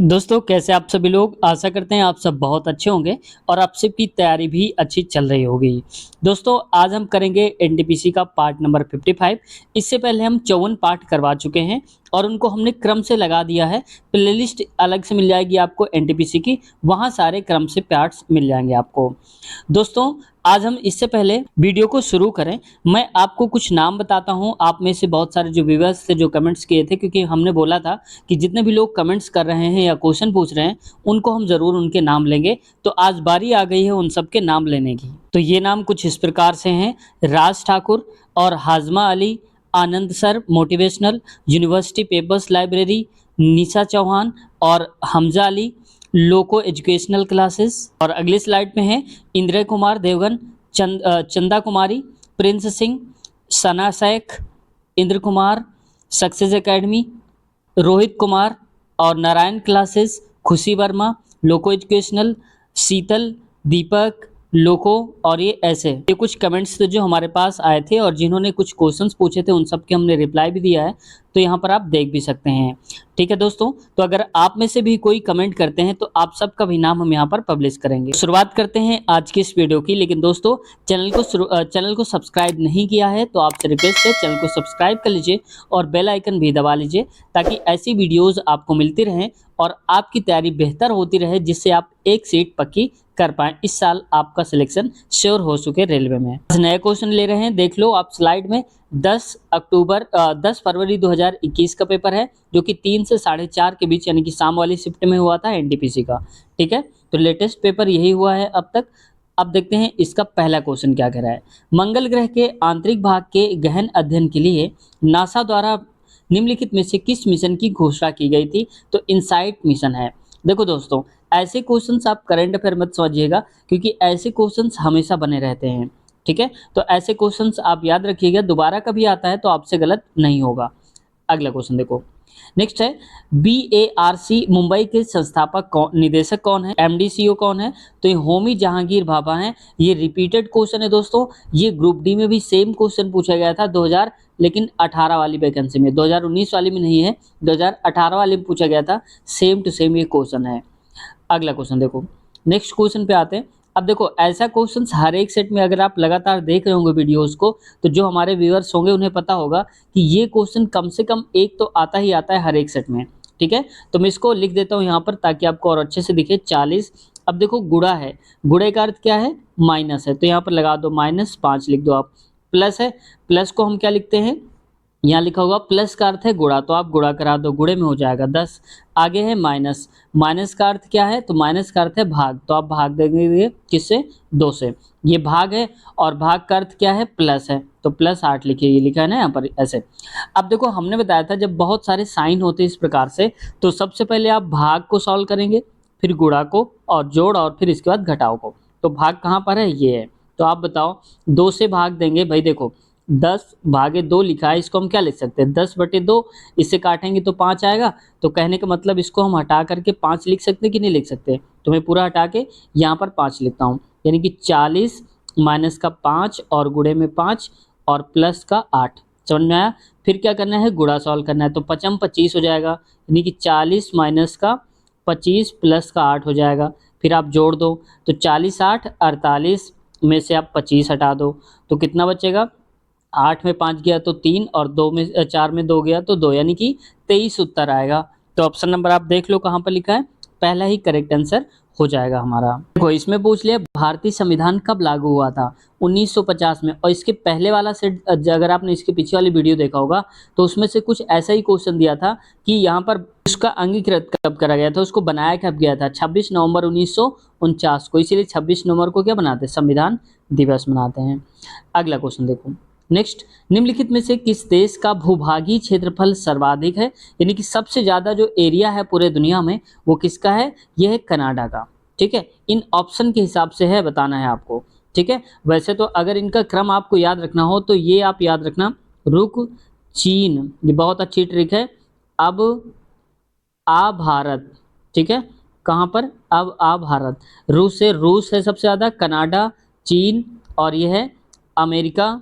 दोस्तों कैसे आप सभी लोग आशा करते हैं आप सब बहुत अच्छे होंगे और आप सबकी तैयारी भी अच्छी चल रही होगी। दोस्तों आज हम करेंगे एनटीपीसी का पार्ट नंबर 55। इससे पहले हम 54 पार्ट करवा चुके हैं और उनको हमने क्रम से लगा दिया है। प्लेलिस्ट अलग से मिल जाएगी आपको एनटीपीसी की, वहाँ सारे क्रम से पार्ट्स मिल जाएंगे आपको। दोस्तों आज हम इससे पहले वीडियो को शुरू करें, मैं आपको कुछ नाम बताता हूं। आप में से बहुत सारे जो व्यूअर्स थे जो कमेंट्स किए थे, क्योंकि हमने बोला था कि जितने भी लोग कमेंट्स कर रहे हैं या क्वेश्चन पूछ रहे हैं उनको हम ज़रूर उनके नाम लेंगे। तो आज बारी आ गई है उन सबके नाम लेने की। तो ये नाम कुछ इस प्रकार से हैं: राज ठाकुर और हाजमा Ali, Anand sir motivational, university papers library, Nisha Chauhan और Hamza Ali, loco educational classes. और अगली स्लाइड में है Indra Kumar Devgan, Chanda Kumari, Prince Singh, Sana Shaikh, Indra Kumar, success academy, Rohit Kumar और नारायण क्लासेस, खुशी वर्मा, लोको एजुकेशनल, शीतल, दीपक, लोको। और ये कुछ कमेंट्स थे जो हमारे पास आए थे और जिन्होंने कुछ क्वेश्चंस पूछे थे उन सब के हमने रिप्लाई भी दिया है, तो यहाँ पर आप देख भी सकते हैं। ठीक है दोस्तों, तो अगर आप में से भी कोई कमेंट करते हैं तो आप सबका भी नाम हम यहाँ पर पब्लिश करेंगे। शुरुआत करते हैं आज की इस वीडियो की। लेकिन दोस्तों चैनल को सब्सक्राइब नहीं किया है तो आपसे रिक्वेस्ट है चैनल को सब्सक्राइब कर लीजिए और बेल आइकन भी दबा लीजिए, ताकि ऐसी वीडियोस आपको मिलती रहें और आपकी तैयारी बेहतर होती रहे, जिससे आप एक सीट पक्की कर पाएं। इस साल आपका सिलेक्शन श्योर हो चुके रेलवे में। आज नए क्वेश्चन ले रहे हैं, देख लो आप स्लाइड में। 10 फरवरी 2021 का पेपर है, जो कि 3 से 4:30 के बीच यानी कि शाम वाली शिफ्ट में हुआ था एनटीपीसी का। ठीक है, तो लेटेस्ट पेपर यही हुआ है अब तक। अब देखते हैं इसका पहला क्वेश्चन क्या कह रहा है। मंगल ग्रह के आंतरिक भाग के गहन अध्ययन के लिए नासा द्वारा निम्नलिखित में से किस मिशन की घोषणा की गई थी? तो इनसाइट मिशन है। देखो दोस्तों, ऐसे क्वेश्चंस आप करंट अफेयर मत समझिएगा, क्योंकि ऐसे क्वेश्चंस हमेशा बने रहते हैं। ठीक है, तो ऐसे क्वेश्चंस आप याद रखिएगा, दोबारा कभी आता है तो आपसे गलत नहीं होगा। अगला क्वेश्चन देखो, नेक्स्ट है बीएआरसी मुंबई के संस्थापक निदेशक कौन है? एमडीसीओ कौन है? तो ये होमी जहांगीर भाभा हैं। ये रिपीटेड क्वेश्चन है दोस्तों, ये ग्रुप डी में भी सेम क्वेश्चन पूछा गया था 2018 वाली वैकेंसी में, 2019 वाली में नहीं है, 2018 वाली में पूछा गया था। सेम टू सेम ये क्वेश्चन है। अगला क्वेश्चन देखो, नेक्स्ट क्वेश्चन पे आते हैं। अब देखो ऐसा क्वेश्चन हर एक सेट में अगर आप लगातार देख रहे होंगे वीडियोस को, तो जो हमारे व्यूअर्स होंगे उन्हें पता होगा कि ये क्वेश्चन कम से कम एक तो आता ही आता है हर एक सेट में। ठीक है, तो मैं इसको लिख देता हूँ यहाँ पर ताकि आपको और अच्छे से दिखे। 40। अब देखो गुणा है, गुणे का अर्थ क्या है? माइनस है, तो यहाँ पर लगा दो -5 लिख दो आप। प्लस है, प्लस को हम क्या लिखते हैं? यहाँ लिखा होगा प्लस का अर्थ है गुणा, तो आप गुणा करा दो, गुणे में हो जाएगा 10। आगे है माइनस, माइनस का अर्थ क्या है? तो माइनस का अर्थ है भाग, तो आप भाग देंगे किससे? 2 से। ये भाग है और भाग का अर्थ क्या है? प्लस है, तो +8 लिखिए, ये लिखा है ना यहाँ पर ऐसे। अब देखो हमने बताया था जब बहुत सारे साइन होते हैं इस प्रकार से, तो सबसे पहले आप भाग को सॉल्व करेंगे, फिर गुणा को और जोड़ और फिर इसके बाद घटाव को। तो भाग कहाँ पर है? ये है। तो आप बताओ 2 से भाग देंगे, भाई देखो 10/2 लिखा है, इसको हम क्या लिख सकते हैं? 10/2, इससे काटेंगे तो 5 आएगा। तो कहने का मतलब इसको हम हटा करके 5 लिख सकते हैं कि नहीं लिख सकते? तो मैं पूरा हटा के यहाँ पर 5 लिखता हूँ, यानी कि 40 माइनस का 5 और गुणे में 5 और प्लस का 8। समझ में आया? फिर क्या करना है? गुणा सॉल्व करना है, तो 5 25 हो जाएगा, यानी कि 40 माइनस का 25 प्लस का 8 हो जाएगा। फिर आप जोड़ दो, तो 40 8 48 में से आप 25 हटा दो, तो कितना बचेगा? 8 में 5 गया तो 3 और 4 में 2 गया तो 2, यानी कि 23 उत्तर आएगा। तो ऑप्शन नंबर आप देख लो कहाँ पर लिखा है, पहला ही करेक्ट आंसर हो जाएगा हमारा। देखो इसमें पूछ लिया भारतीय संविधान कब लागू हुआ था? 1950 में। और इसके पहले वाला सेट अगर आपने इसके पीछे वाली वीडियो देखा होगा तो उसमें से कुछ ऐसा ही क्वेश्चन दिया था कि यहाँ पर उसका अंगीकृत कब करा गया था, उसको बनाया कब गया था? 26 नवंबर 1949 को। इसीलिए 26 नवंबर को क्या बनाते हैं? संविधान दिवस मनाते हैं। अगला क्वेश्चन देखो, नेक्स्ट, निम्नलिखित में से किस देश का भूभागीय क्षेत्रफल सर्वाधिक है? यानी कि सबसे ज्यादा जो एरिया है पूरे दुनिया में वो किसका है? यह है कनाडा का। ठीक है, इन ऑप्शन के हिसाब से है, बताना है आपको। ठीक है, वैसे तो अगर इनका क्रम आपको याद रखना हो तो ये आप याद रखना, रुक, चीन, ये बहुत अच्छी ट्रिक है। अब आ भारत। ठीक है, कहाँ पर? अब आ भारत। रूस है सबसे ज्यादा, कनाडा, चीन और ये है अमेरिका,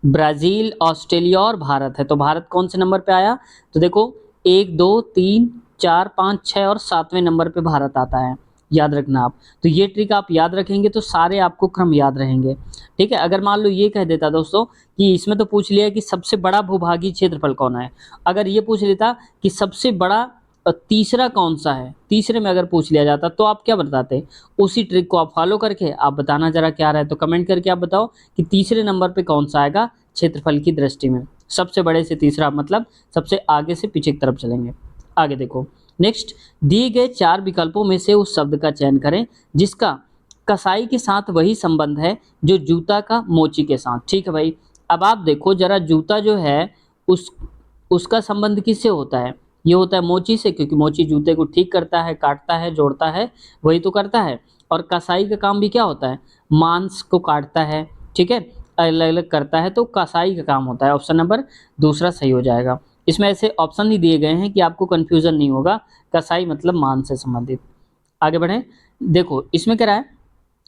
ब्राजील, ऑस्ट्रेलिया और भारत है। तो भारत कौन से नंबर पे आया? तो देखो 1 2 3 4, 5, 6 और 7वें नंबर पे भारत आता है, याद रखना आप। तो ये ट्रिक आप याद रखेंगे तो सारे आपको क्रम याद रहेंगे, ठीक है। अगर मान लो ये कह देता दोस्तों कि इसमें तो पूछ लिया कि सबसे बड़ा भूभागीय क्षेत्रफल कौन है, अगर ये पूछ लेता कि सबसे बड़ा तीसरा कौन सा है, तीसरे में अगर पूछ लिया जाता तो आप क्या बताते? उसी ट्रिक को आप फॉलो करके आप बताना जरा क्या रहा है। तो कमेंट करके आप बताओ कि तीसरे नंबर पे कौन सा आएगा क्षेत्रफल की दृष्टि में, सबसे बड़े से तीसरा, मतलब सबसे आगे से पीछे की तरफ चलेंगे। आगे देखो, नेक्स्ट दिए गए 4 विकल्पों में से उस शब्द का चयन करें जिसका कसाई के साथ वही संबंध है जो जूता का मोची के साथ। ठीक है भाई, अब आप देखो जरा, जूता जो है उस उसका संबंध किससे होता है? ये होता है मोची से, क्योंकि मोची जूते को ठीक करता है, काटता है, जोड़ता है, वही तो करता है। और कसाई का काम भी क्या होता है? मांस को काटता है, ठीक है, अलग अलग करता है, तो कसाई का काम होता है। ऑप्शन नंबर दूसरा सही हो जाएगा। इसमें ऐसे ऑप्शन ही दिए गए हैं कि आपको कंफ्यूजन नहीं होगा, कसाई मतलब मांस से संबंधित। आगे बढ़ें, देखो इसमें क्या रहा है,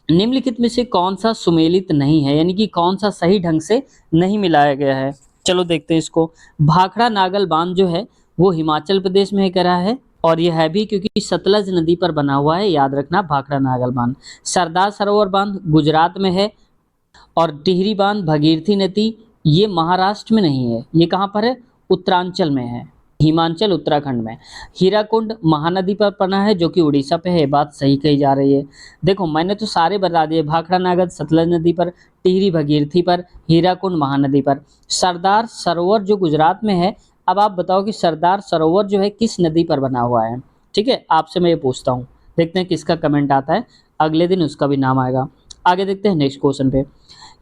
निम्नलिखित में से कौन सा सुमेलित नहीं है, यानी कि कौन सा सही ढंग से नहीं मिलाया गया है। चलो देखते हैं इसको। भाखड़ा नागल बांध जो है वो हिमाचल प्रदेश में कह रहा है, और यह है भी क्योंकि सतलज नदी पर बना हुआ है, याद रखना भाखड़ा नागल बांध। सरदार सरोवर बांध गुजरात में है, और टिहरी बांध भगीरथी नदी ये महाराष्ट्र में नहीं है, ये कहाँ पर है? उत्तरांचल में है, हिमाचल उत्तराखंड में। हीराकुंड महानदी पर बना है जो कि उड़ीसा पे है, बात सही कही जा रही है। देखो मैंने तो सारे बता दिए, भाखड़ा नागद सतलज नदी पर, टिहरी भगीरथी पर, हीराकुंड महानदी पर। सरदार सरोवर जो गुजरात में है, अब आप बताओ कि सरदार सरोवर जो है किस नदी पर बना हुआ है। ठीक है, आपसे मैं ये पूछता हूँ, देखते हैं किसका कमेंट आता है, अगले दिन उसका भी नाम आएगा। आगे देखते हैं नेक्स्ट क्वेश्चन पे।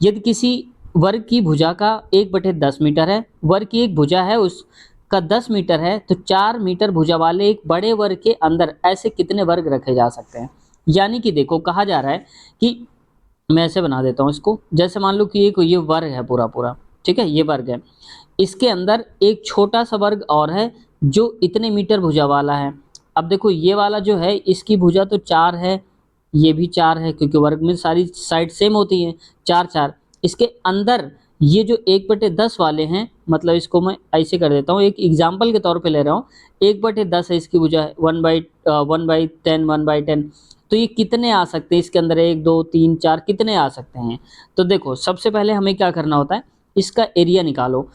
यदि किसी वर्ग की भुजा का 1/10 मीटर है, वर्ग की एक भुजा है उसका 10 मीटर है, तो 4 मीटर भुजा वाले एक बड़े वर्ग के अंदर ऐसे कितने वर्ग रखे जा सकते हैं? यानी कि देखो कहा जा रहा है कि, मैं ऐसे बना देता हूँ इसको, जैसे मान लो कि ये वर्ग है पूरा पूरा, ठीक है, ये वर्ग है, इसके अंदर एक छोटा सा वर्ग और है जो इतने मीटर भुजा वाला है। अब देखो ये वाला जो है इसकी भुजा तो 4 है, ये भी 4 है, क्योंकि वर्ग में सारी साइड सेम होती हैं, 4 4। इसके अंदर ये जो 1/10 वाले हैं, मतलब इसको मैं ऐसे कर देता हूँ, एक एग्जाम्पल के तौर पे ले रहा हूँ, 1/10 है इसकी भुजा है, 1/10 1/10, तो ये कितने आ सकते हैं इसके अंदर? 1 2 3 4 कितने आ सकते हैं? तो देखो सबसे पहले हमें क्या करना होता है, इसका एरिया निकालो।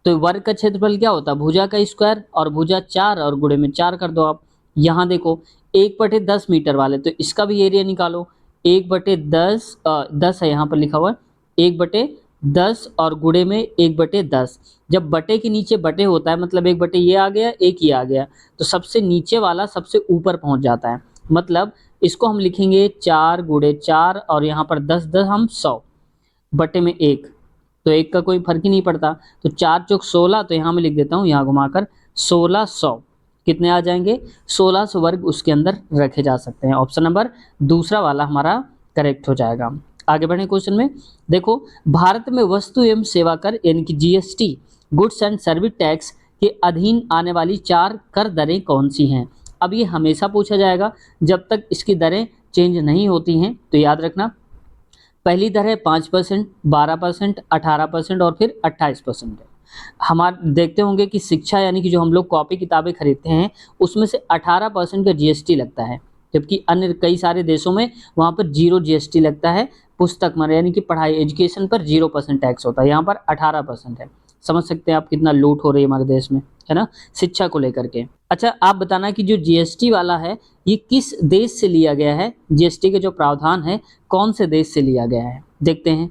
तो वर्ग का क्षेत्रफल क्या होता है? भुजा का स्क्वायर, और भुजा 4 और गुणे में 4 कर दो आप। यहाँ देखो 1/10 मीटर वाले, तो इसका भी एरिया निकालो। 1/10 10 है यहाँ पर लिखा हुआ है, 1/10 और गुणे में 1/10। जब बटे के नीचे बटे होता है, मतलब 1 ये आ गया, एक ये आ गया, तो सबसे नीचे वाला सबसे ऊपर पहुंच जाता है। मतलब इसको हम लिखेंगे 4 गुणे 4, और यहाँ पर 10 10 हम 100 बटे में 1, तो 1 का कोई फर्क ही नहीं पड़ता। तो 4 चौक 16, तो यहाँ मैं लिख देता हूँ, यहाँ घुमाकर 1600 कितने आ जाएंगे? 1600 वर्ग उसके अंदर रखे जा सकते हैं। ऑप्शन नंबर दूसरा वाला हमारा करेक्ट हो जाएगा। आगे बढ़े क्वेश्चन में, देखो भारत में वस्तु एवं सेवा कर यानी कि GST, goods and service tax के अधीन आने वाली 4 कर दरें कौन सी हैं? अब ये हमेशा पूछा जाएगा जब तक इसकी दरें चेंज नहीं होती हैं, तो याद रखना पहली दर है 5%, 12%, 18% और फिर 28% है। हमारे देखते होंगे कि शिक्षा यानी कि जो हम लोग कॉपी किताबें खरीदते हैं उसमें से 18% का जीएसटी लगता है, जबकि अन्य कई सारे देशों में वहाँ पर 0 जीएसटी लगता है। पुस्तक पर यानी कि पढ़ाई एजुकेशन पर 0% टैक्स होता है, यहाँ पर 18% है। समझ सकते हैं आप कितना लूट हो रही है हमारे देश में, है ना, शिक्षा को लेकर के। अच्छा आप बताना कि जो जीएसटी वाला है ये किस देश से लिया गया है, जीएसटी के जो प्रावधान है कौन से देश से लिया गया है, देखते हैं।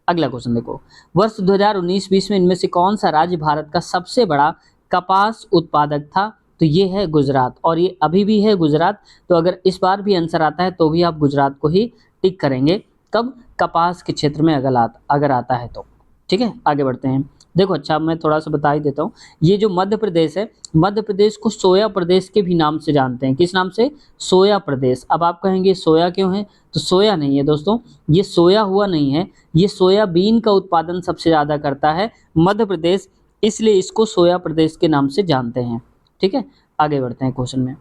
अगला क्वेश्चन देखो, वर्ष 2019-20 में इनमें से कौन सा राज्य भारत का सबसे बड़ा कपास उत्पादक था? तो ये है गुजरात, और ये अभी भी है गुजरात। तो अगर इस बार भी आंसर आता है तो भी आप गुजरात को ही टिक करेंगे, कब? कपास के क्षेत्र में अगर आता है तो। ठीक है, आगे बढ़ते हैं। देखो अच्छा मैं थोड़ा सा बता ही देता हूँ, ये जो मध्य प्रदेश है, मध्य प्रदेश को सोया प्रदेश के भी नाम से जानते हैं। किस नाम से? सोया प्रदेश। अब आप कहेंगे सोया क्यों है, तो सोया नहीं है दोस्तों, ये सोया हुआ नहीं है, ये सोयाबीन का उत्पादन सबसे ज़्यादा करता है मध्य प्रदेश, इसलिए इसको सोया प्रदेश के नाम से जानते हैं। ठीक है, आगे बढ़ते हैं क्वेश्चन में।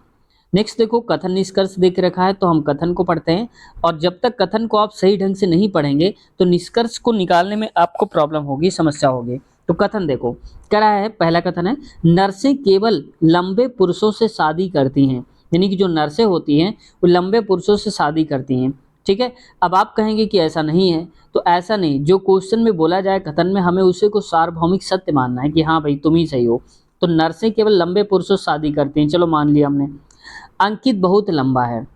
नेक्स्ट देखो कथन निष्कर्ष देख रखा है, तो हम कथन को पढ़ते हैं, और जब तक कथन को आप सही ढंग से नहीं पढ़ेंगे तो निष्कर्ष को निकालने में आपको प्रॉब्लम होगी, समस्या होगी। तो कथन देखो, क्या रहा है, पहला कथन है नर्सें केवल लंबे पुरुषों से शादी करती हैं, यानी कि जो नर्सें होती हैं वो लंबे पुरुषों से शादी करती हैं। ठीक है, अब आप कहेंगे कि ऐसा नहीं है, तो ऐसा नहीं, जो क्वेश्चन में बोला जाए कथन में, हमें उसे को सार्वभौमिक सत्य मानना है कि हाँ भाई तुम ही सही हो। तो नर्सें केवल लंबे पुरुषों से शादी करती हैं, चलो मान लिया हमने। अंकित बहुत लंबा है,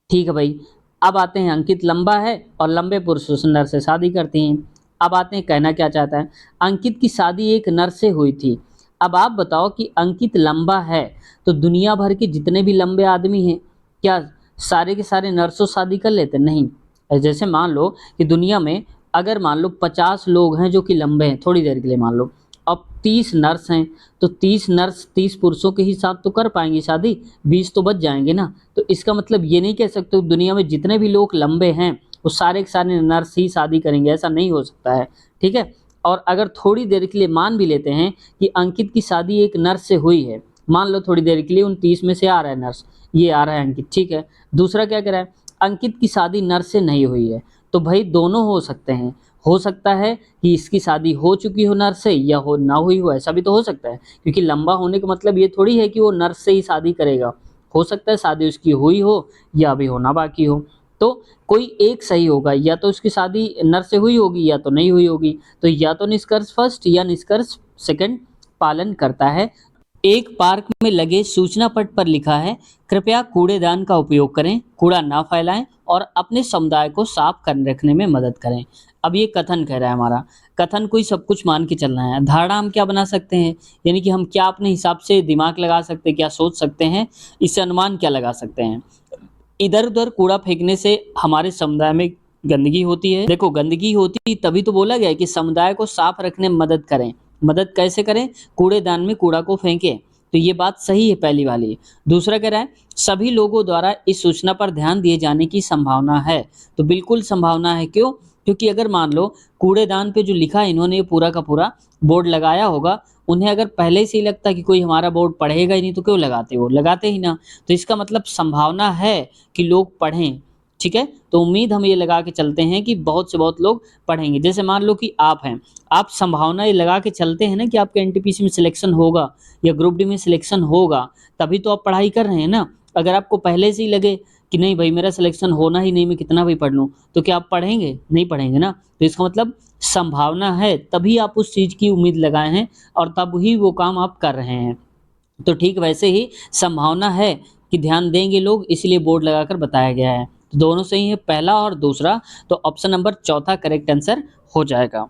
ठीक है भाई। अब आते हैं, अंकित लंबा है और लंबे पुरुषों से नर से शादी करती हैं। अब आते हैं, कहना क्या चाहता है, अंकित की शादी एक नर से हुई थी। अब आप बताओ कि अंकित लंबा है तो दुनिया भर के जितने भी लंबे आदमी हैं, क्या सारे के सारे नर्सों से शादी कर लेते? नहीं। जैसे मान लो कि दुनिया में अगर मान लो 50 लोग हैं जो कि लंबे हैं, थोड़ी देर के लिए मान लो, अब 30 नर्स हैं, तो 30 नर्स 30 पुरुषों के हिसाब तो कर पाएंगी शादी, 20 तो बच जाएंगे ना। तो इसका मतलब ये नहीं कह सकते हो दुनिया में जितने भी लोग लंबे हैं वो सारे के सारे नर्स ही शादी करेंगे, ऐसा नहीं हो सकता है। ठीक है, और अगर थोड़ी देर के लिए मान भी लेते हैं कि अंकित की शादी एक नर्स से हुई है, मान लो थोड़ी देर के लिए, उन 30 में से आ रहा है नर्स, ये आ रहा है अंकित, ठीक है। दूसरा क्या कह रहा है, अंकित की शादी नर्स से नहीं हुई है, तो भाई दोनों हो सकते हैं। हो सकता है कि इसकी शादी हो चुकी हो नर्स से, या हो ना हुई हो, ऐसा भी तो हो सकता है, क्योंकि लंबा होने का मतलब ये थोड़ी है कि वो नर्स से ही शादी करेगा। हो सकता है शादी उसकी हुई हो या अभी होना बाकी हो। तो कोई एक सही होगा, या तो उसकी शादी नर्स से हुई होगी या तो नहीं हुई होगी। तो या तो निष्कर्ष फर्स्ट या निष्कर्ष सेकंड पालन करता है। एक पार्क में लगे सूचना पट पर लिखा है, कृपया कूड़ेदान का उपयोग करें, कूड़ा ना फैलाएं और अपने समुदाय को साफ कर रखने में मदद करें। अब ये कथन कह रहा है हमारा, कथन कोई सब कुछ मान के चलना है। धारणा हम क्या बना सकते हैं, यानी कि हम क्या अपने हिसाब से दिमाग लगा सकते हैं, क्या सोच सकते हैं, इससे अनुमान क्या लगा सकते हैं। इधर उधर कूड़ा फेंकने से हमारे समुदाय में गंदगी होती है। देखो, गंदगी होती तभी तो बोला गया है कि समुदाय को साफ रखने में मदद करें। मदद कैसे करें? कूड़ेदान में कूड़ा को फेंकें। तो ये बात सही है पहली वाली। दूसरा कह रहा है, सभी लोगों द्वारा इस सूचना पर ध्यान दिए जाने की संभावना है। तो बिल्कुल संभावना है, क्यों? क्योंकि अगर मान लो कूड़ेदान पे जो लिखा है, इन्होंने ये पूरा का पूरा बोर्ड लगाया होगा, उन्हें अगर पहले से ही लगता कि कोई हमारा बोर्ड पढ़ेगा ही नहीं तो क्यों लगाते? वो लगाते ही ना। तो इसका मतलब संभावना है कि लोग पढ़ें। ठीक है, तो उम्मीद हम ये लगा के चलते हैं कि बहुत से बहुत लोग पढ़ेंगे। जैसे मान लो कि आप हैं, आप संभावना ये लगा के चलते हैं ना कि आपके एनटीपीसी में सिलेक्शन होगा या ग्रुप डी में सिलेक्शन होगा, तभी तो आप पढ़ाई कर रहे हैं ना। अगर आपको पहले से ही लगे कि नहीं भाई मेरा सिलेक्शन होना ही नहीं, मैं कितना भी पढ़ लूँ, तो क्या आप पढ़ेंगे? नहीं पढ़ेंगे ना। तो इसका मतलब संभावना है, तभी आप उस चीज़ की उम्मीद लगाए हैं और तब ही वो काम आप कर रहे हैं। तो ठीक वैसे ही संभावना है कि ध्यान देंगे लोग, इसलिए बोर्ड लगाकर बताया गया है। तो दोनों सही है, पहला और दूसरा। तो ऑप्शन नंबर चौथा करेक्ट आंसर हो जाएगा।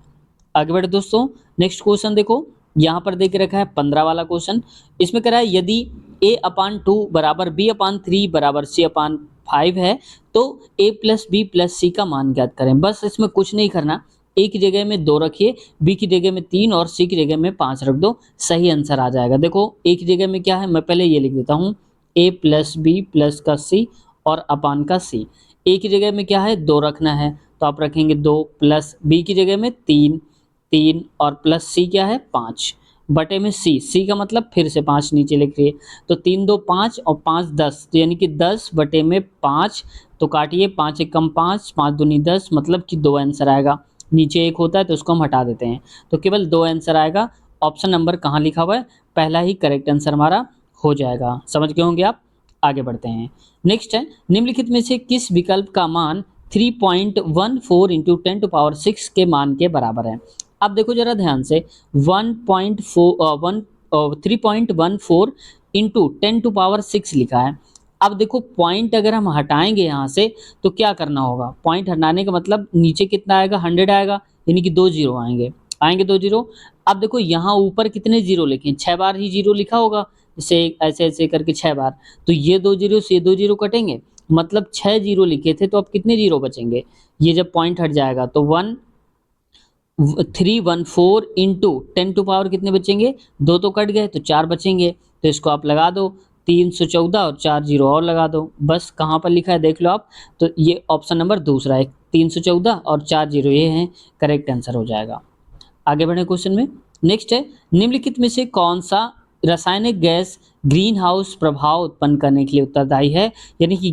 आगे बढ़े दोस्तों, नेक्स्ट क्वेश्चन देखो, यहाँ पर दे के रखा है 15 वाला क्वेश्चन। इसमें कह रहा है, यदि a/2 बराबर b/3 बराबर c/5 है तो a प्लस बी प्लस सी का मान ज्ञात करें। बस इसमें कुछ नहीं करना, ए की जगह में 2 रखिए, बी की जगह में 3 और सी की जगह में 5 रख दो, सही आंसर आ जाएगा। देखो ए की जगह में क्या है, मैं पहले ये लिख देता हूँ, ए प्लस बी प्लस का सी और अपान का सी। ए की जगह में क्या है, 2 रखना है, तो आप रखेंगे 2 प्लस बी की जगह में 3 3 और प्लस सी क्या है 5 बटे में सी, सी का मतलब फिर से 5 नीचे लिखिए। तो 3 2 5 और 5 10, तो यानी कि 10 बटे में 5, तो काटिए, 5 एकम 5, 5 दूनी 10, मतलब कि 2 आंसर आएगा। नीचे 1 होता है तो उसको हम हटा देते हैं, तो केवल 2 आंसर आएगा। ऑप्शन नंबर कहाँ लिखा हुआ है, पहला ही करेक्ट आंसर हमारा हो जाएगा। समझ गए होंगे आप। आगे बढ़ते हैं, नेक्स्ट है, निम्नलिखित में से किस विकल्प का मान 3.14 इंटू 10⁶ के मान के बराबर है? अब देखो जरा ध्यान से, 3.14 इंटू 10⁶ लिखा है। अब देखो पॉइंट अगर हम हटाएंगे यहाँ से तो क्या करना होगा, पॉइंट हटाने का मतलब नीचे कितना आएगा, 100 आएगा, यानी कि 2 जीरो आएंगे 2 जीरो। अब देखो यहाँ ऊपर कितने जीरो लिखे, 6 बार ही जीरो लिखा होगा, जैसे ऐसे ऐसे करके 6 बार, तो ये 2 जीरो से ये 2 जीरो कटेंगे, मतलब 6 जीरो लिखे थे, तो अब कितने जीरो बचेंगे, ये जब पॉइंट हट जाएगा तो 314 इंटू 10⁻, कितने बचेंगे, 2 तो कट गए तो 4 बचेंगे, तो इसको आप लगा दो 314 और 4 जीरो और लगा दो। बस कहाँ पर लिखा है देख लो आप, तो ये ऑप्शन नंबर दूसरा है, 314 और 4 जीरो ये हैं, करेक्ट आंसर हो जाएगा। आगे बढ़े क्वेश्चन में, नेक्स्ट है, निम्नलिखित में से कौन सा रासायनिक गैस ग्रीन हाउस प्रभाव उत्पन्न करने के लिए उत्तरदायी है, यानी कि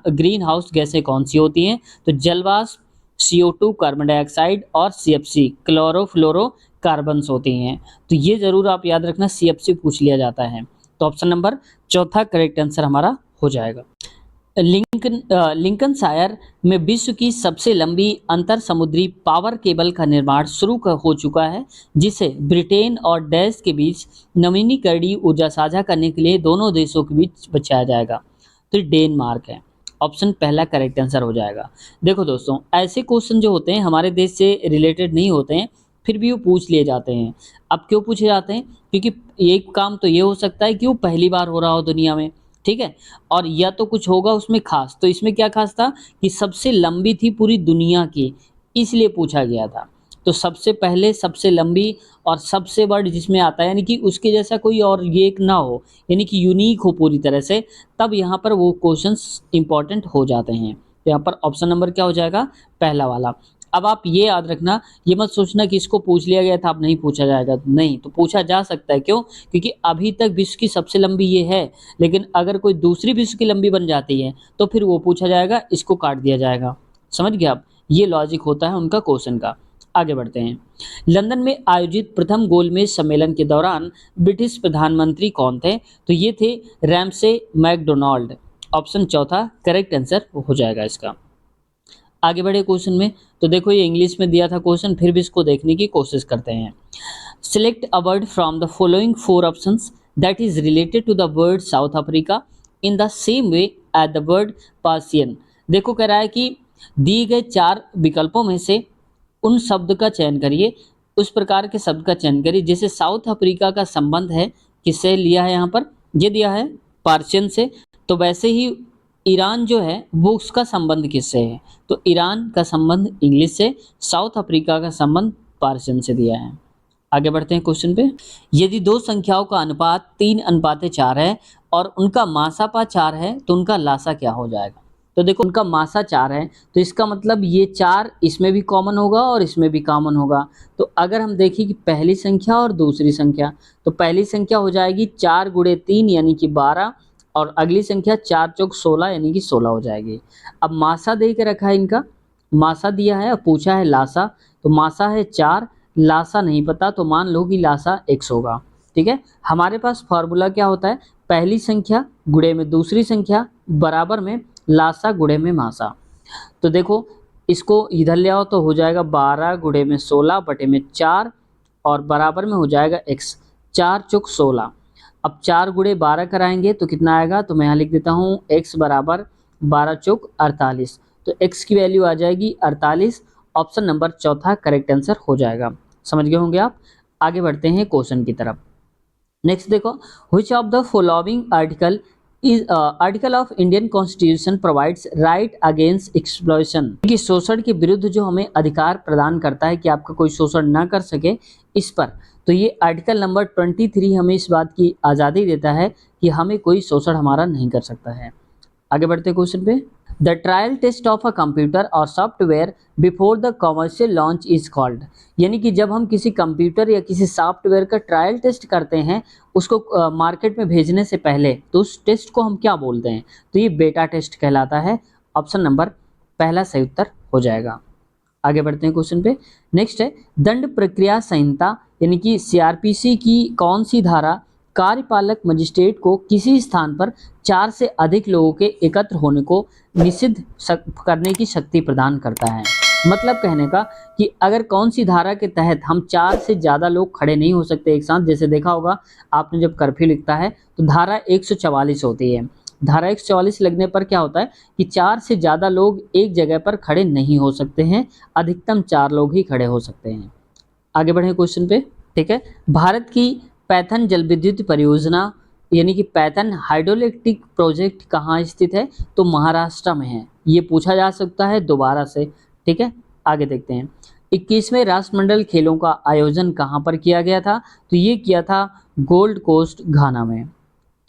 ग्रीन हाउस गैसें कौन सी होती हैं? तो जलवाष्प, CO2 कार्बन डाइऑक्साइड और CFC क्लोरोफ्लोरोकार्बन्स होती हैं। तो ये ज़रूर आप याद रखना, CFC पूछ लिया जाता है। तो ऑप्शन नंबर चौथा करेक्ट आंसर हमारा हो जाएगा। लिंकनशायर में विश्व की सबसे लंबी अंतर समुद्री पावर केबल का निर्माण शुरू हो चुका है, जिसे ब्रिटेन और डैश के बीच नवीनीकरणीय ऊर्जा साझा करने के लिए दोनों देशों के बीच बचाया जाएगा। तो ये डेनमार्क है। ऑप्शन पहला करेक्ट आंसर हो जाएगा। देखो दोस्तों, ऐसे क्वेश्चन जो होते हैं हमारे देश से रिलेटेड नहीं होते हैं, फिर भी वो पूछ लिए जाते हैं। अब क्यों पूछे जाते हैं? क्योंकि एक काम तो ये हो सकता है कि वो पहली बार हो रहा हो दुनिया में, ठीक है, और या तो कुछ होगा उसमें खास। तो इसमें क्या खास था कि सबसे लंबी थी पूरी दुनिया की, इसलिए पूछा गया था। तो सबसे पहले, सबसे लंबी और सबसे बड़ जिसमें आता है, यानी कि उसके जैसा कोई और ये एक ना हो, यानी कि यूनिक हो पूरी तरह से, तब यहाँ पर वो क्वेश्चंस इंपॉर्टेंट हो जाते हैं। तो यहाँ पर ऑप्शन नंबर क्या हो जाएगा? पहला वाला। अब आप ये याद रखना, ये मत सोचना कि इसको पूछ लिया गया था अब नहीं पूछा जाएगा, नहीं, तो पूछा जा सकता है। क्यों? क्योंकि अभी तक विश्व की सबसे लंबी ये है, लेकिन अगर कोई दूसरी विश्व की लंबी बन जाती है तो फिर वो पूछा जाएगा, इसको काट दिया जाएगा। समझ गए आप? ये लॉजिक होता है उनका क्वेश्चन का। आगे बढ़ते हैं। लंदन में आयोजित प्रथम गोलमेज सम्मेलन के दौरान ब्रिटिश प्रधानमंत्री कौन थे? तो ये थे रैमसे मैकडोनाल्ड। ऑप्शन चौथा करेक्ट आंसर हो जाएगा इसका। आगे बढ़े क्वेश्चन में, तो देखो ये इंग्लिश में दिया था क्वेश्चन, फिर भी इसको देखने की कोशिश करते हैं। Select a word from the following four options that is related to the word South Africa in the same way as the word Persian. देखो कह रहा है कि दिए गए चार विकल्पों में से उन शब्द का चयन करिए, उस प्रकार के शब्द का चयन करिए जैसे साउथ अफ्रीका का संबंध है, किससे लिया है यहाँ पर? ये दिया है पर्शियन से। तो वैसे ही ईरान जो है वो उसका संबंध किससे है? तो ईरान का संबंध इंग्लिश से, साउथ अफ्रीका का संबंध पर्शियन से दिया है। आगे बढ़ते हैं क्वेश्चन पे। यदि दो संख्याओं का अनुपात 3:4 है और उनका मासापा 4 है तो उनका लासा क्या हो जाएगा? तो देखो उनका मासा 4 है, तो इसका मतलब ये 4 इसमें भी कॉमन होगा और इसमें भी कॉमन होगा। तो अगर हम देखें कि पहली संख्या और दूसरी संख्या, तो पहली संख्या हो जाएगी 4 गुणे 3 यानी कि 12, और अगली संख्या 4 चौक 16 यानी कि 16 हो जाएगी। अब मासा दे के रखा है इनका, मासा दिया है और पूछा है लासा, तो मासा है 4, लासा नहीं पता, तो मान लो कि लासा x होगा। ठीक है, हमारे पास फार्मूला क्या होता है? पहली संख्या गुणे में दूसरी संख्या बराबर में लासा गुणे में मासा। तो देखो इसको इधर ले आओ तो हो जाएगा 12 गुणे में 16 बटे में 4 और बराबर में हो जाएगा x, 4 चौक 16। अब 4 गुणे 12 कराएंगे तो कितना आएगा? तो मैं यहाँ लिख देता हूँ x बराबर 12 चौक 48। तो x की वैल्यू आ जाएगी 48। ऑप्शन नंबर चौथा करेक्ट आंसर हो जाएगा। समझ गए होंगे आप। आगे बढ़ते हैं क्वेश्चन की तरफ। नेक्स्ट देखो, which of the following article is article of Indian constitution provides right against exploitation, कि शोषण के विरुद्ध जो हमें अधिकार प्रदान करता है कि आपका कोई शोषण ना कर सके इस पर। तो ये आर्टिकल नंबर 23 हमें इस बात की आज़ादी देता है कि हमें कोई शोषण हमारा नहीं कर सकता है। आगे बढ़ते हैं क्वेश्चन पे। The trial test of a computer और software before the commercial launch is called, यानी कि जब हम किसी कंप्यूटर या किसी सॉफ्टवेयर का ट्रायल टेस्ट करते हैं उसको मार्केट में भेजने से पहले, तो उस टेस्ट को हम क्या बोलते हैं? तो ये बेटा टेस्ट कहलाता है। ऑप्शन नंबर पहला सही उत्तर हो जाएगा। आगे बढ़ते हैं क्वेश्चन पे। नेक्स्ट है, दंड प्रक्रिया संहिता यानी कि CRPC की कौन सी धारा कार्यपालक मजिस्ट्रेट को किसी स्थान पर 4 से अधिक लोगों के एकत्र होने को निषिद्ध करने की शक्ति प्रदान करता है? मतलब कहने का कि अगर कौन सी धारा के तहत हम 4 से ज़्यादा लोग खड़े नहीं हो सकते एक साथ। जैसे देखा होगा आपने जब कर्फ्यू लिखता है तो धारा 144 होती है। धारा 144 लगने पर क्या होता है कि 4 से ज़्यादा लोग एक जगह पर खड़े नहीं हो सकते हैं, अधिकतम 4 लोग ही खड़े हो सकते हैं। आगे बढ़े क्वेश्चन पे। ठीक है, भारत की पैथन जल विद्युत परियोजना यानी कि पैथन हाइड्रोइलेक्ट्रिक प्रोजेक्ट कहाँ स्थित है? तो महाराष्ट्र में है। ये पूछा जा सकता है दोबारा से। ठीक है, आगे देखते हैं। 21वें राष्ट्रमंडल खेलों का आयोजन कहाँ पर किया गया था? तो ये किया था गोल्ड कोस्ट घाना में।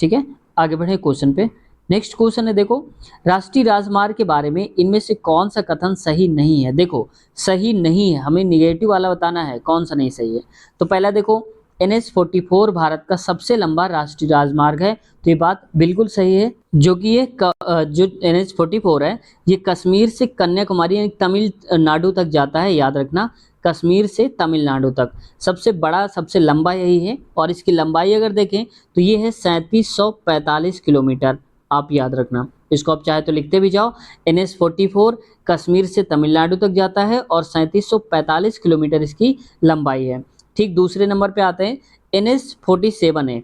ठीक है, आगे बढ़े क्वेश्चन पे। नेक्स्ट क्वेश्चन है, देखो राष्ट्रीय राजमार्ग के बारे में इनमें से कौन सा कथन सही नहीं है? देखो सही नहीं है, हमें निगेटिव वाला बताना है कौन सा नहीं सही है। तो पहला देखो, NH44 भारत का सबसे लंबा राष्ट्रीय राजमार्ग है। तो ये बात बिल्कुल सही है, जो कि ये जो NH44 है ये कश्मीर से कन्याकुमारी यानी तमिलनाडु तक जाता है। याद रखना, कश्मीर से तमिलनाडु तक सबसे बड़ा सबसे लंबा यही है। और इसकी लंबाई अगर देखें तो ये है 3745 किलोमीटर। आप याद रखना, इसको आप चाहे तो लिखते भी जाओ। NH44 कश्मीर से तमिलनाडु तक जाता है और 3745 किलोमीटर इसकी लंबाई है। ठीक दूसरे नंबर पे आते हैं, NH47 है,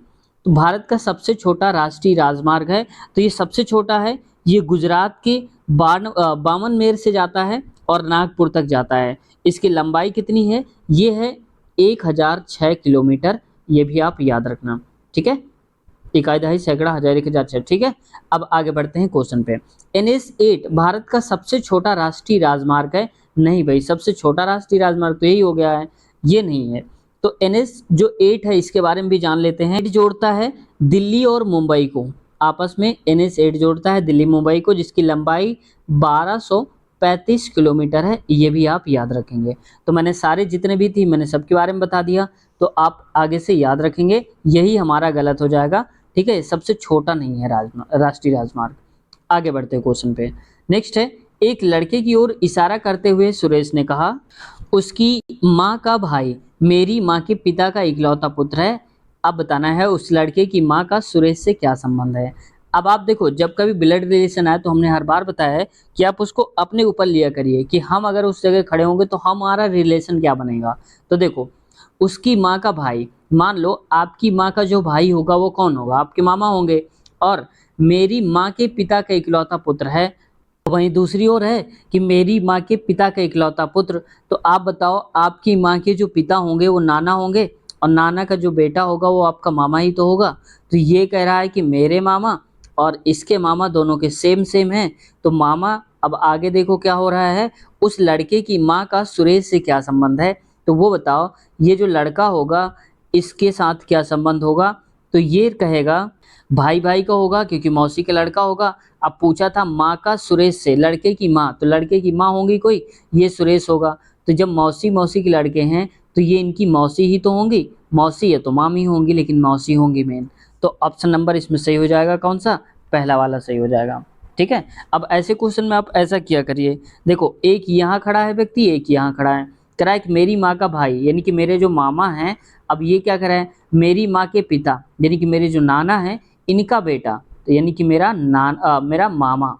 तो भारत का सबसे छोटा राष्ट्रीय राजमार्ग है। तो ये सबसे छोटा है, ये गुजरात के बामनमेर से जाता है और नागपुर तक जाता है। इसकी लंबाई कितनी है? ये है 1006 किलोमीटर। ये भी आप याद रखना, ठीक है। इकाई दहाई सैकड़ा हजार 1006, ठीक है। अब आगे बढ़ते हैं क्वेश्चन पे। NH8 भारत का सबसे छोटा राष्ट्रीय राजमार्ग है। नहीं भाई, सबसे छोटा राष्ट्रीय राजमार्ग तो यही हो गया है, ये नहीं है। तो NH जो 8 है इसके बारे में भी जान लेते हैं। जोड़ता है दिल्ली और मुंबई को आपस में, NH8 जोड़ता है दिल्ली मुंबई को, जिसकी लंबाई 1235 किलोमीटर है। ये भी आप याद रखेंगे। तो मैंने सारे जितने भी थी मैंने सबके बारे में बता दिया, तो आप आगे से याद रखेंगे। यही हमारा गलत हो जाएगा, ठीक है। सबसे छोटा नहीं है राष्ट्रीय राजमार्ग। आगे बढ़ते हैं क्वेश्चन पे। नेक्स्ट है, एक लड़के की ओर इशारा करते हुए सुरेश ने कहा, उसकी माँ का भाई मेरी माँ के पिता का इकलौता पुत्र है। अब बताना है उस लड़के की माँ का सुरेश से क्या संबंध है। अब आप देखो, जब कभी ब्लड रिलेशन आए तो हमने हर बार बताया है कि आप उसको अपने ऊपर लिया करिए कि हम अगर उस जगह खड़े होंगे तो हमारा रिलेशन क्या बनेगा। तो देखो, उसकी माँ का भाई, मान लो आपकी माँ का जो भाई होगा वो कौन होगा? आपके मामा होंगे। और मेरी माँ के पिता का इकलौता पुत्र है। वहीं दूसरी ओर है कि मेरी माँ के पिता का इकलौता पुत्र। तो आप बताओ, आपकी माँ के जो पिता होंगे वो नाना होंगे और नाना का जो बेटा होगा वो आपका मामा ही तो होगा। तो ये कह रहा है कि मेरे मामा और इसके मामा दोनों के सेम सेम हैं। तो मामा, अब आगे देखो क्या हो रहा है, उस लड़के की माँ का सुरेश से क्या संबंध है। तो वो बताओ, ये जो लड़का होगा इसके साथ क्या संबंध होगा। तो ये कहेगा भाई भाई का होगा, क्योंकि मौसी का लड़का होगा। अब पूछा था माँ का सुरेश से, लड़के की माँ, तो लड़के की माँ होंगी कोई, ये सुरेश होगा। तो जब मौसी मौसी के लड़के हैं तो ये इनकी मौसी ही तो होंगी। मौसी है तो मामी होंगी, लेकिन मौसी होंगी मेन। तो ऑप्शन नंबर इसमें सही हो जाएगा कौन सा? पहला वाला सही हो जाएगा, ठीक है। अब ऐसे क्वेश्चन में आप ऐसा किया करिए, देखो एक यहाँ खड़ा है व्यक्ति, एक यहाँ खड़ा है, कह रहा है कि मेरी माँ का भाई यानी कि मेरे जो मामा हैं। अब ये क्या कह रहा है, मेरी माँ के पिता यानी कि मेरे जो नाना हैं इनका बेटा, तो यानी कि मेरा मामा।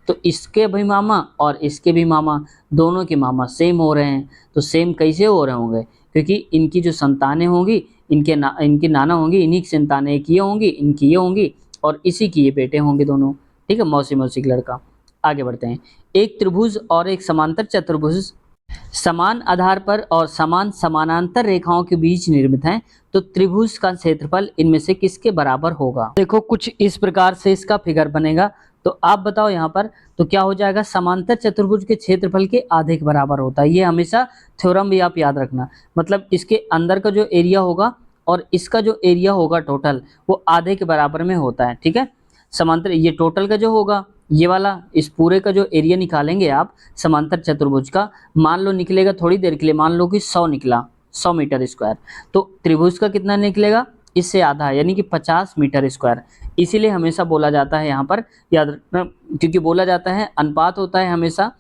तो इसके भी मामा और इसके भी मामा, दोनों के मामा सेम हो रहे हैं। तो सेम कैसे हो रहे होंगे? क्योंकि इनकी जो संतानें होंगी, इनके नाना होंगी, इन्हीं की संतानें एक ये होंगी, इनकी ये होंगी और इसी की ये बेटे होंगे दोनों, ठीक है, मौसी मौसी का लड़का। आगे बढ़ते हैं। एक त्रिभुज और एक समांतर चतुर्भुज समान आधार पर और समान समानांतर रेखाओं के बीच निर्मित हैं। तो त्रिभुज का क्षेत्रफल इनमें से किसके बराबर होगा? देखो कुछ इस प्रकार से इसका फिगर बनेगा। तो आप बताओ यहाँ पर, तो क्या हो जाएगा, समांतर चतुर्भुज के क्षेत्रफल के आधे के बराबर होता है। ये हमेशा थ्योरम भी आप याद रखना, मतलब इसके अंदर का जो एरिया होगा और इसका जो एरिया होगा टोटल, वो आधे के बराबर में होता है, ठीक है। समांतर, ये टोटल का जो होगा ये वाला, इस पूरे का जो एरिया निकालेंगे आप समांतर चतुर्भुज का, मान लो निकलेगा थोड़ी देर के लिए, मान लो कि 100 निकला, 100 मीटर स्क्वायर। तो त्रिभुज का कितना निकलेगा? इससे आधा, यानी कि 50 मीटर स्क्वायर। इसीलिए हमेशा बोला जाता है यहाँ पर, याद रखना, क्योंकि बोला जाता है अनुपात होता है हमेशा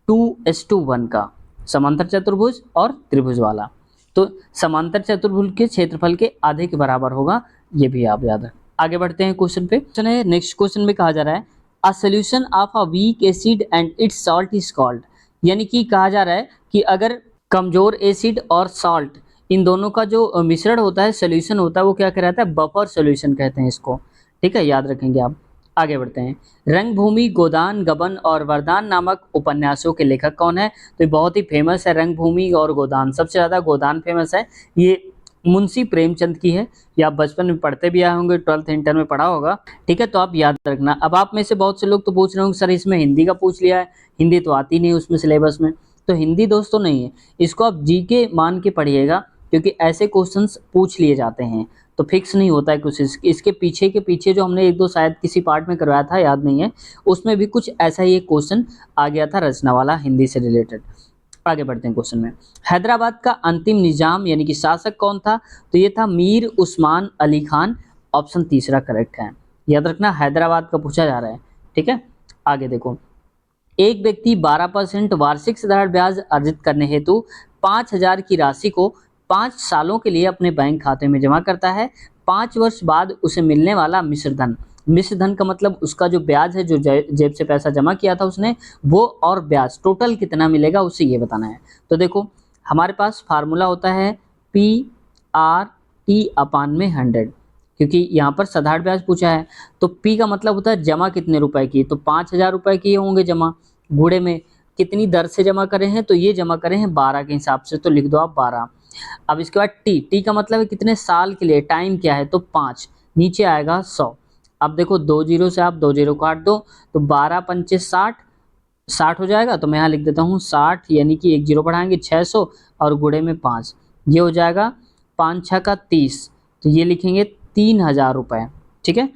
2:1 का, समांतर चतुर्भुज और त्रिभुज वाला। तो समांतर चतुर्भुज के क्षेत्रफल के आधे के बराबर होगा, ये भी आप याद रखें। आगे बढ़ते हैं क्वेश्चन पे। क्वेश्चन है, नेक्स्ट क्वेश्चन में कहा जा रहा है, a solution of a weak acid and it's salt is called. यानी कि कहा जा रहा है कि अगर कमजोर एसिड और सॉल्ट, इन दोनों का जो मिश्रण होता है, सोल्यूशन होता है, वो क्या कहलाता है? बफर सोल्यूशन कहते हैं इसको, ठीक है, याद रखेंगे आप। आगे बढ़ते हैं। रंगभूमि, गोदान, गबन और वरदान नामक उपन्यासों के लेखक कौन है? तो ये बहुत ही फेमस है, रंगभूमि और गोदान। सबसे ज्यादा गोदान फेमस है, ये मुंशी प्रेमचंद की है। ये आप बचपन में पढ़ते भी आए होंगे, 12th इंटर में पढ़ा होगा, ठीक है। तो आप याद रखना। अब आप में से बहुत से लोग तो पूछ रहे होंगे सर इसमें हिंदी का पूछ लिया है, हिंदी तो आती नहीं उसमें सिलेबस में। तो हिंदी दोस्तों नहीं है, इसको आप जीके मान के पढ़िएगा, क्योंकि ऐसे क्वेश्चंस पूछ लिए जाते हैं। तो फिक्स नहीं होता है कुछ, इसके पीछे के पीछे जो हमने एक दो शायद किसी पार्ट में करवाया था, याद नहीं है, उसमें भी कुछ ऐसा ही एक क्वेश्चन आ गया था रचना वाला, हिंदी से रिलेटेड। आगे बढ़ते हैं क्वेश्चन में। हैदराबाद का अंतिम निजाम यानी कि शासक कौन था? तो ये था मीर उस्मान अली खान। ऑप्शन तीसरा करेक्ट है। याद रखना हैदराबाद का पूछा जा रहा है, ठीक है। आगे देखो, एक व्यक्ति 12% वार्षिक साधारण ब्याज अर्जित करने हेतु 5,000 की राशि को 5 सालों के लिए अपने बैंक खाते में जमा करता है। 5 वर्ष बाद उसे मिलने वाला मिश्र धन का मतलब उसका जो ब्याज है, जो जेब से पैसा जमा किया था उसने, वो और ब्याज टोटल कितना मिलेगा उसे ये बताना है। तो देखो हमारे पास फार्मूला होता है PRT/100, क्योंकि यहाँ पर साधारण ब्याज पूछा है। तो P का मतलब होता है जमा कितने रुपए की, तो 5,000 रुपए की होंगे जमा, गुणे में कितनी दर से जमा करे हैं, तो ये जमा करे हैं 12 के हिसाब से, तो लिख दो आप 12। अब इसके बाद टी का मतलब है कितने साल के लिए, टाइम क्या है, तो 5, नीचे आएगा 100। अब देखो 2 जीरो से आप 2 जीरो काट दो, तो 12 पंचे 60, 60 हो जाएगा। तो मैं यहाँ लिख देता हूँ 60, यानी कि 1 जीरो बढ़ाएंगे 600 और गुणे में 5, ये हो जाएगा 5 6 का 30, तो ये लिखेंगे 3,000 रुपये, ठीक है।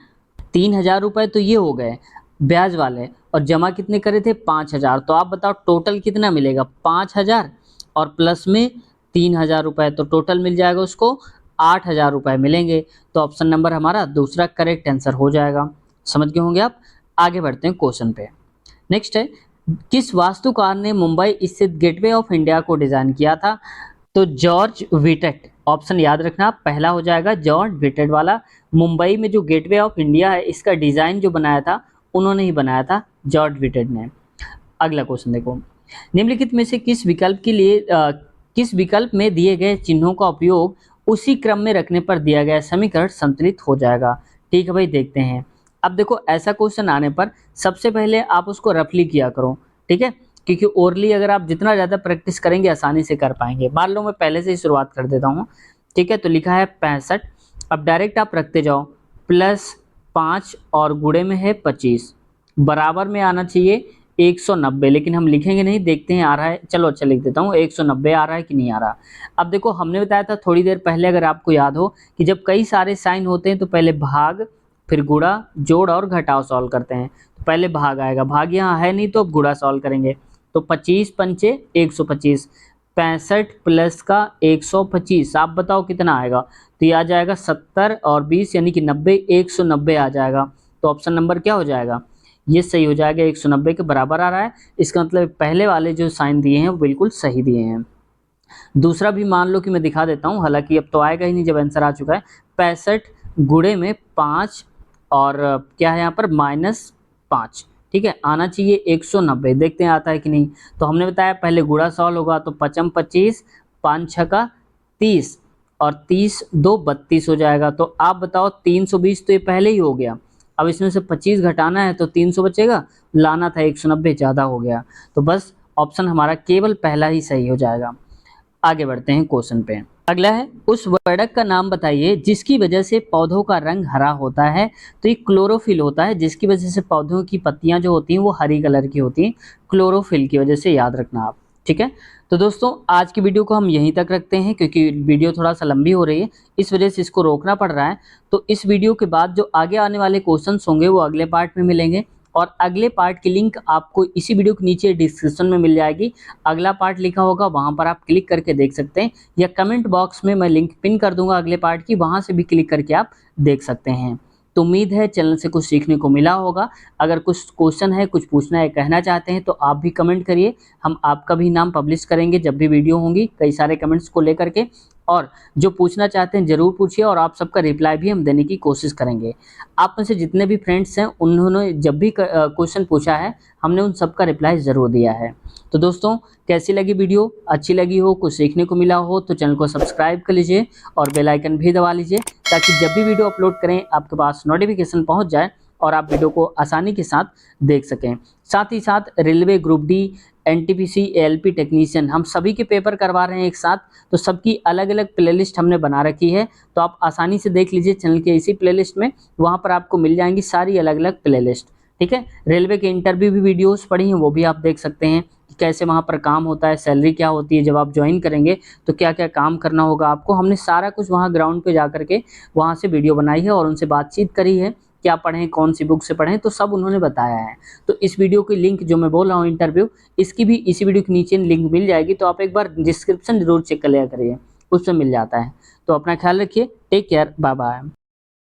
3,000 रुपये तो ये हो गए ब्याज वाले, और जमा कितने करे थे 5,000। तो आप बताओ टोटल कितना मिलेगा, 5,000 और प्लस में 3,000 रुपये, तो टोटल मिल जाएगा उसको 8,000 रुपये मिलेंगे। तो ऑप्शन नंबर हमारा दूसरा करेक्ट आंसर हो जाएगा। समझ गए होंगे आप। आगे बढ़ते हैं क्वेश्चन पे। नेक्स्ट है, किस वास्तुकार ने मुंबई स्थित गेटवे ऑफ इंडिया को डिजाइन किया था? तो जॉर्ज विटेट। ऑप्शन याद रखना, पहला हो जाएगा जॉर्ज विटेट वाला। मुंबई में जो गेटवे ऑफ इंडिया है इसका डिजाइन जो बनाया था उन्होंने ही बनाया था, जॉर्ज विटेट ने। अगला क्वेश्चन देखो, निम्नलिखित में से किस विकल्प में दिए गए चिन्हों का उपयोग उसी क्रम में रखने पर दिया गया समीकरण संतुलित हो जाएगा? ठीक है भाई, देखते हैं। अब देखो ऐसा क्वेश्चन आने पर सबसे पहले आप उसको रफली किया करो, ठीक है, क्योंकि ओरली अगर आप जितना ज़्यादा प्रैक्टिस करेंगे आसानी से कर पाएंगे। मान लो मैं पहले से ही शुरुआत कर देता हूँ, ठीक है। तो लिखा है 65, अब डायरेक्ट आप रखते जाओ, +5 और गुणे में है 25, बराबर में आना चाहिए 190, लेकिन हम लिखेंगे नहीं, देखते हैं आ रहा है। चलो अच्छा लिख देता हूँ, 190 आ रहा है कि नहीं आ रहा। अब देखो हमने बताया था थोड़ी देर पहले, अगर आपको याद हो, कि जब कई सारे साइन होते हैं तो पहले भाग, फिर गुणा, जोड़ और घटाव सॉल्व करते हैं। तो पहले भाग आएगा, भाग यहाँ है नहीं तो अब गुणा सॉल्व करेंगे। तो 25 पंचे 125, 65 प्लस का 125, आप बताओ कितना आएगा? तो ये आ जाएगा 70 और 20 यानी कि 90, 190 आ जाएगा। तो ऑप्शन नंबर क्या हो जाएगा? ये सही हो जाएगा, 190 के बराबर आ रहा है। इसका मतलब पहले वाले जो साइन दिए हैं वो बिल्कुल सही दिए हैं। दूसरा भी मान लो कि मैं दिखा देता हूँ, हालांकि अब तो आएगा ही नहीं जब आंसर आ चुका है। 65 गुणे में 5 और क्या है यहाँ पर -5, ठीक है, आना चाहिए 190। देखते हैं आता है कि नहीं। तो हमने बताया पहले गुणा सॉल्व होगा, तो 5 25, 5 6 का 30 और 30 2 32 हो जाएगा। तो आप बताओ 320 तो ये पहले ही हो गया, अब इसमें से 25 घटाना है तो 300 बचेगा, लाना था 190, ज़्यादा हो गया। तो बस ऑप्शन हमारा केवल पहला ही सही हो जाएगा। आगे बढ़ते हैं क्वेश्चन पे। अगला है, उस वर्णक का नाम बताइए जिसकी वजह से पौधों का रंग हरा होता है। तो ये क्लोरोफिल होता है, जिसकी वजह से पौधों की पत्तियां जो होती हैं वो हरी कलर की होती हैं, क्लोरोफिल की वजह से, याद रखना आप, ठीक है। तो दोस्तों आज की वीडियो को हम यहीं तक रखते हैं, क्योंकि वीडियो थोड़ा सा लंबी हो रही है, इस वजह से इसको रोकना पड़ रहा है। तो इस वीडियो के बाद जो आगे आने वाले क्वेश्चन होंगे वो अगले पार्ट में मिलेंगे, और अगले पार्ट की लिंक आपको इसी वीडियो के नीचे डिस्क्रिप्शन में मिल जाएगी। अगला पार्ट लिखा होगा, वहां पर आप क्लिक करके देख सकते हैं, या कमेंट बॉक्स में मैं लिंक पिन कर दूंगा अगले पार्ट की, वहां से भी क्लिक करके आप देख सकते हैं। तो उम्मीद है चैनल से कुछ सीखने को मिला होगा। अगर कुछ क्वेश्चन है, कुछ पूछना है, कहना चाहते हैं तो आप भी कमेंट करिए, हम आपका भी नाम पब्लिश करेंगे जब भी वीडियो होंगी, कई सारे कमेंट्स को लेकर के। और जो पूछना चाहते हैं ज़रूर पूछिए, और आप सबका रिप्लाई भी हम देने की कोशिश करेंगे। आप में से जितने भी फ्रेंड्स हैं उन्होंने जब भी क्वेश्चन पूछा है हमने उन सबका रिप्लाई ज़रूर दिया है। तो दोस्तों कैसी लगी वीडियो? अच्छी लगी हो, कुछ सीखने को मिला हो तो चैनल को सब्सक्राइब कर लीजिए और बेल आइकन भी दबा लीजिए, ताकि जब भी वीडियो अपलोड करें आपके पास नोटिफिकेशन पहुंच जाए और आप वीडियो को आसानी के साथ देख सकें। साथ ही साथ railway group D, NTPC, ALP technician, हम सभी के पेपर करवा रहे हैं एक साथ, तो सबकी अलग अलग प्लेलिस्ट हमने बना रखी है, तो आप आसानी से देख लीजिए चैनल के इसी प्लेलिस्ट में, वहाँ पर आपको मिल जाएंगी सारी अलग अलग प्लेलिस्ट, ठीक है। रेलवे के इंटरव्यू भी वीडियोस पड़ी हैं, वो भी आप देख सकते हैं कि कैसे वहाँ पर काम होता है, सैलरी क्या होती है, जब आप ज्वाइन करेंगे तो क्या क्या काम करना होगा आपको। हमने सारा कुछ वहाँ ग्राउंड पे जा करके वहाँ से वीडियो बनाई है और उनसे बातचीत करी है क्या पढ़ें, कौन सी बुक से पढ़ें, तो सब उन्होंने बताया है। तो इस वीडियो की लिंक जो मैं बोल रहा हूँ इंटरव्यू, इसकी भी इसी वीडियो के नीचे लिंक मिल जाएगी, तो आप एक बार डिस्क्रिप्शन जरूर चेक कर लिया करिए, उसमें मिल जाता है। तो अपना ख्याल रखिए, टेक केयर, बाय बाय।